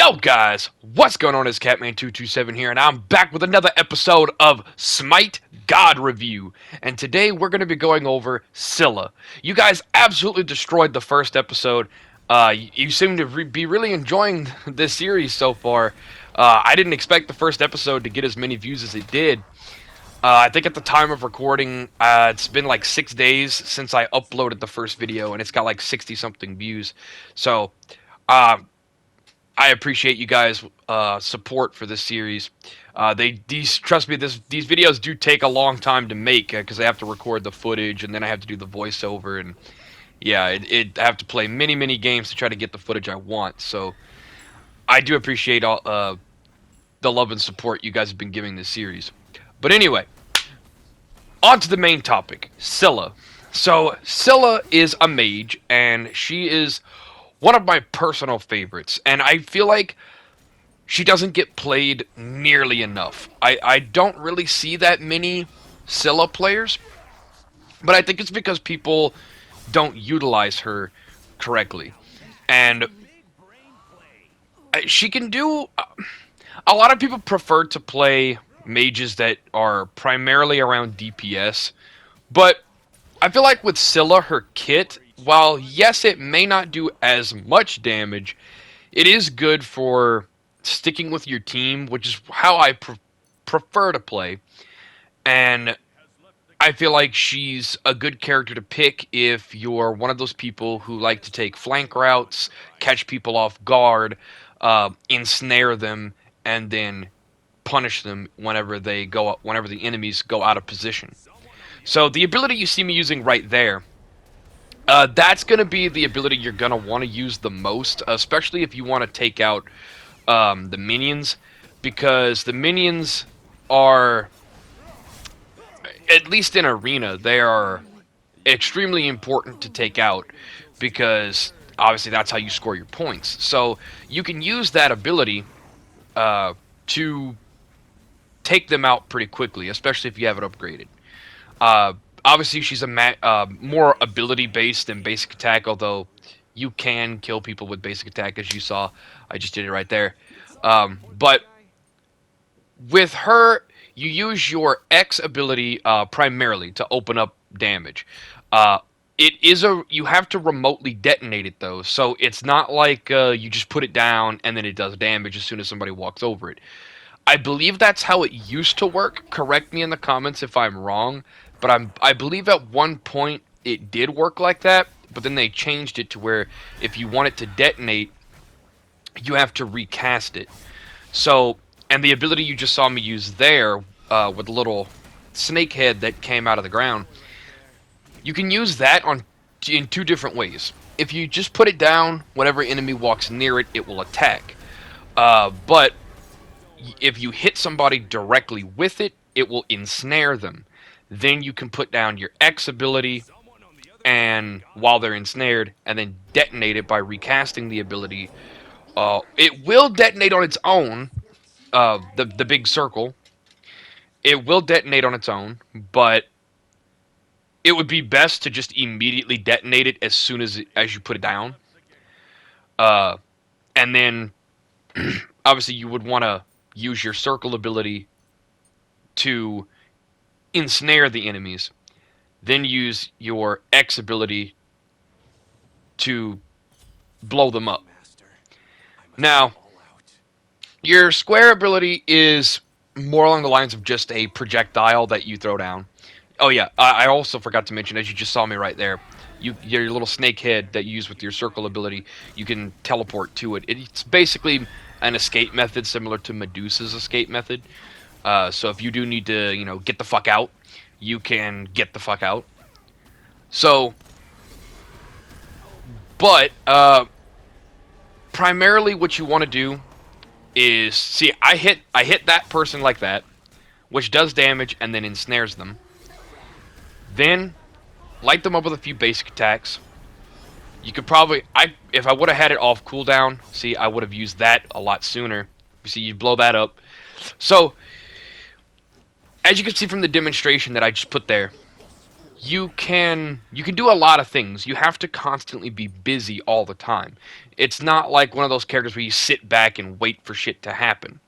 Yo guys, what's going on? It's Catman227 here, and I'm back with another episode of Smite God Review. And today we're going to be going over SCYLLA. You guys absolutely destroyed the first episode. You seem to be really enjoying this series so far. I didn't expect the first episode to get as many views as it did. I think at the time of recording, it's been like 6 days since I uploaded the first video, and it's got like 60-something views. So, I appreciate you guys' support for this series. Trust me, these videos do take a long time to make because I have to record the footage and then I have to do the voiceover, and yeah, I have to play many games to try to get the footage I want. So I do appreciate all the love and support you guys have been giving this series. But anyway, on to the main topic, SCYLLA. So SCYLLA is a mage, and she is one of my personal favorites, and I feel like she doesn't get played nearly enough. I don't really see that many SCYLLA players, but I think it's because people don't utilize her correctly. And she can do... a lot of people prefer to play mages that are primarily around DPS, but I feel like with SCYLLA, her kit, while yes, it may not do as much damage, it is good for sticking with your team, which is how I prefer to play. And I feel like she's a good character to pick if you're one of those people who like to take flank routes, catch people off guard, ensnare them, and then punish them whenever the enemies go out of position. So the ability you see me using right there, that's going to be the ability you're going to want to use the most, especially if you want to take out the minions, because the minions are, at least in Arena, they are extremely important to take out, because obviously that's how you score your points. So you can use that ability to take them out pretty quickly, especially if you have it upgraded. Obviously, she's a more ability-based than basic attack, although you can kill people with basic attack, as you saw. I just did it right there. But with her, you use your X ability primarily to open up damage. You have to remotely detonate it, though, so it's not like you just put it down and then it does damage as soon as somebody walks over it. I believe that's how it used to work. Correct me in the comments if I'm wrong, but I believe at one point it did work like that, but then they changed it to where if you want it to detonate, you have to recast it. So, and the ability you just saw me use there, with the little snake head that came out of the ground, you can use that in two different ways. If you just put it down, whenever enemy walks near it, it will attack. But if you hit somebody directly with it, it will ensnare them. Then you can put down your X ability, and while they're ensnared, and then detonate it by recasting the ability. It will detonate on its own, the big circle. It will detonate on its own, but it would be best to just immediately detonate it as soon as you put it down. And then, obviously, you would want to use your circle ability to ensnare the enemies, then use your X ability to blow them up. Now, your square ability is more along the lines of just a projectile that you throw down. Oh yeah, I also forgot to mention, as you just saw me right there, your little snake head that you use with your circle ability, you can teleport to it. It's basically an escape method similar to Medusa's escape method. So if you do need to, get the fuck out, you can get the fuck out. So, but primarily what you want to do is, see, I hit that person like that, which does damage and then ensnares them. Then light them up with a few basic attacks. You could probably, if I would have had it off cooldown, see, I would have used that a lot sooner. You see, you blow that up. So, as you can see from the demonstration that I just put there, you can do a lot of things. You have to constantly be busy all the time. It's not like one of those characters where you sit back and wait for shit to happen.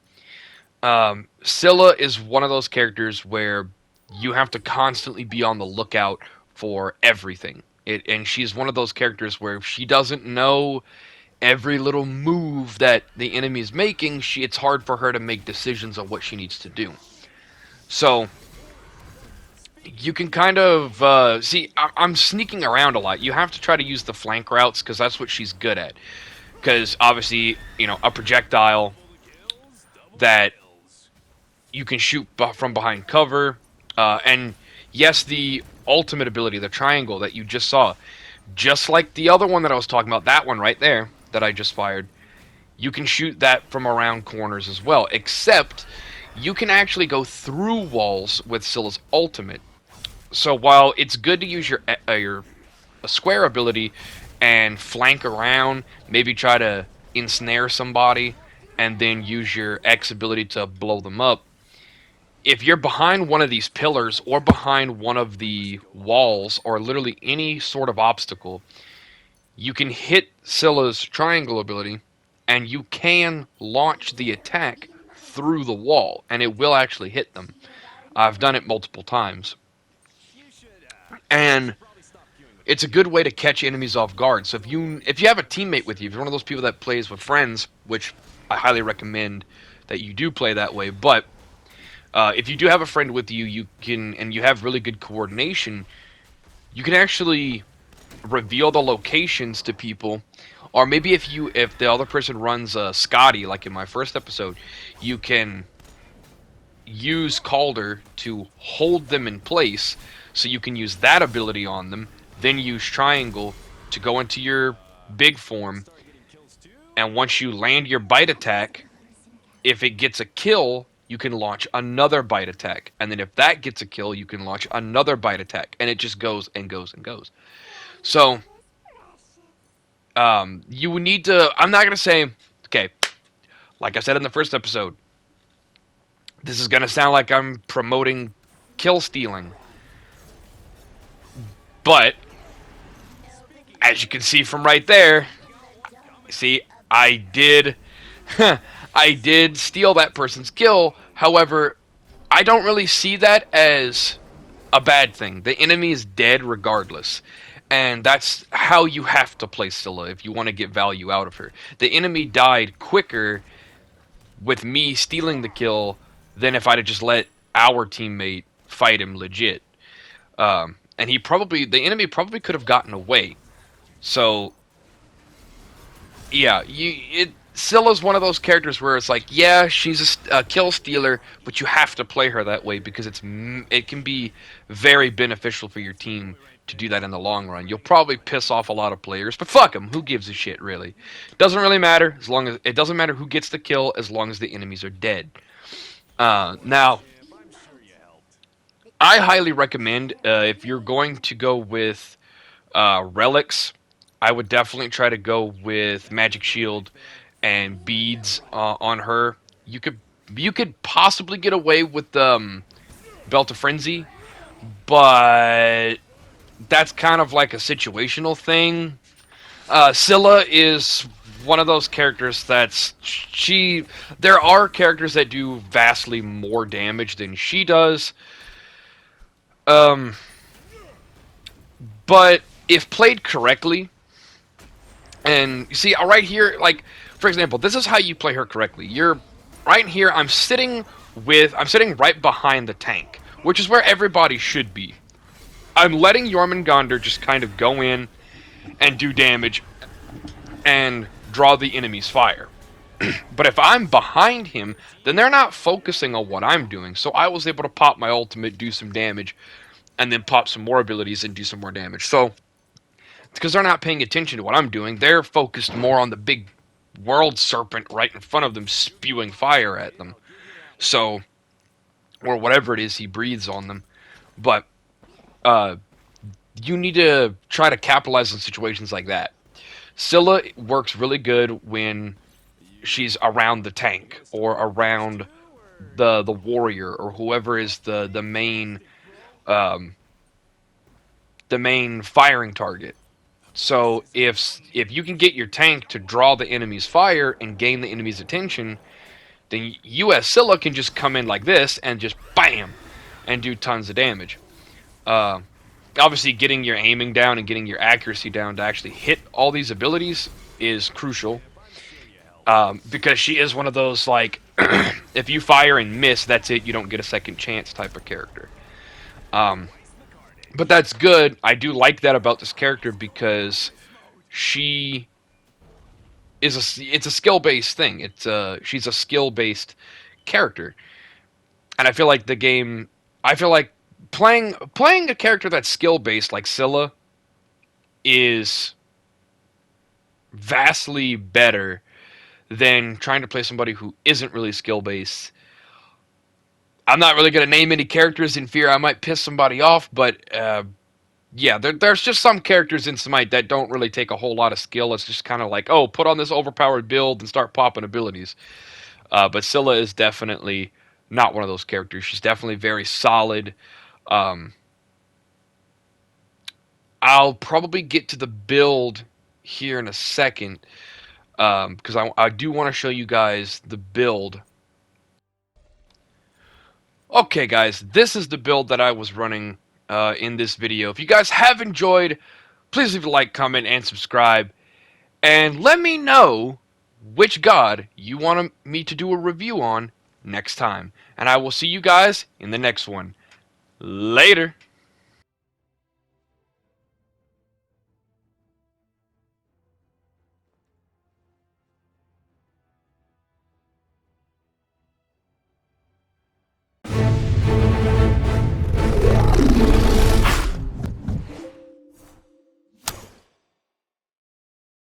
SCYLLA is one of those characters where you have to constantly be on the lookout for everything. And she's one of those characters where if she doesn't know every little move that the enemy is making, it's hard for her to make decisions on what she needs to do. So you can kind of see. I'm sneaking around a lot. You have to try to use the flank routes because that's what she's good at. Because obviously, a projectile that you can shoot from behind cover, and yes, the ultimate ability, the triangle that you just saw, just like the other one that I was talking about, that one right there that I just fired, you can shoot that from around corners as well. Except you can actually go through walls with SCYLLA's ultimate. So while it's good to use your square ability and flank around, maybe try to ensnare somebody, and then use your X ability to blow them up. If you're behind one of these pillars or behind one of the walls or literally any sort of obstacle, you can hit SCYLLA's triangle ability and you can launch the attack through the wall and it will actually hit them. I've done it multiple times. And it's a good way to catch enemies off guard. So if you have a teammate with you, if you're one of those people that plays with friends, which I highly recommend that you do play that way, but if you do have a friend with you, and you have really good coordination, you can actually reveal the locations to people, or maybe if the other person runs Scotty, like in my first episode, you can use Calder to hold them in place, so you can use that ability on them, then use Triangle to go into your big form, and once you land your bite attack, if it gets a kill, you can launch another bite attack. And then if that gets a kill, you can launch another bite attack. And it just goes and goes and goes. So, you need to... I'm not going to say... Okay, like I said in the first episode, this is going to sound like I'm promoting kill stealing. But, as you can see from right there, see, I did... I did steal that person's kill. However, I don't really see that as a bad thing. The enemy is dead regardless. And that's how you have to play SCYLLA if you want to get value out of her. The enemy died quicker with me stealing the kill than if I'd have just let our teammate fight him legit. And the enemy probably could have gotten away. So, yeah, SCYLLA's one of those characters where it's like, yeah, she's a kill stealer, but you have to play her that way because it can be very beneficial for your team to do that in the long run. You'll probably piss off a lot of players, but fuck them. Who gives a shit, really? Doesn't really matter it doesn't matter who gets the kill as long as the enemies are dead. Now, I highly recommend if you're going to go with relics, I would definitely try to go with Magic Shield and beads on her. You could possibly get away with Belt of Frenzy, but that's kind of like a situational thing. SCYLLA is one of those characters there are characters that do vastly more damage than she does. But if played correctly, and you see right here, like for example, this is how you play her correctly. You're right here. I'm sitting right behind the tank, which is where everybody should be. I'm letting Jormungandr just kind of go in and do damage and draw the enemy's fire. But if I'm behind him, then they're not focusing on what I'm doing. So I was able to pop my ultimate, do some damage, and then pop some more abilities and do some more damage. So it's because they're not paying attention to what I'm doing. They're focused more on the big world serpent right in front of them spewing fire at them. So, or whatever it is he breathes on them. But you need to try to capitalize on situations like that. SCYLLA works really good when she's around the tank or around the warrior or whoever is the main the main firing target. So if you can get your tank to draw the enemy's fire and gain the enemy's attention, then you as SCYLLA can just come in like this and just BAM! And do tons of damage. Uh, Obviously, getting your aiming down and getting your accuracy down to actually hit all these abilities is crucial. Because she is one of those, like, if you fire and miss, that's it, you don't get a second chance type of character. But that's good. I do like that about this character because she it's a skill based thing. She's a skill based character, and I feel like the game. I feel like playing a character that's skill based like SCYLLA is vastly better than trying to play somebody who isn't really skill based. I'm not really going to name any characters in fear I might piss somebody off, but yeah, there's just some characters in Smite that don't really take a whole lot of skill. It's just kind of like, oh, put on this overpowered build and start popping abilities. But SCYLLA is definitely not one of those characters. She's definitely very solid. I'll probably get to the build here in a second because I do want to show you guys the build. Okay, guys, this is the build that I was running in this video. If you guys have enjoyed, please leave a like, comment, and subscribe. And let me know which god you want me to do a review on next time. And I will see you guys in the next one. Later.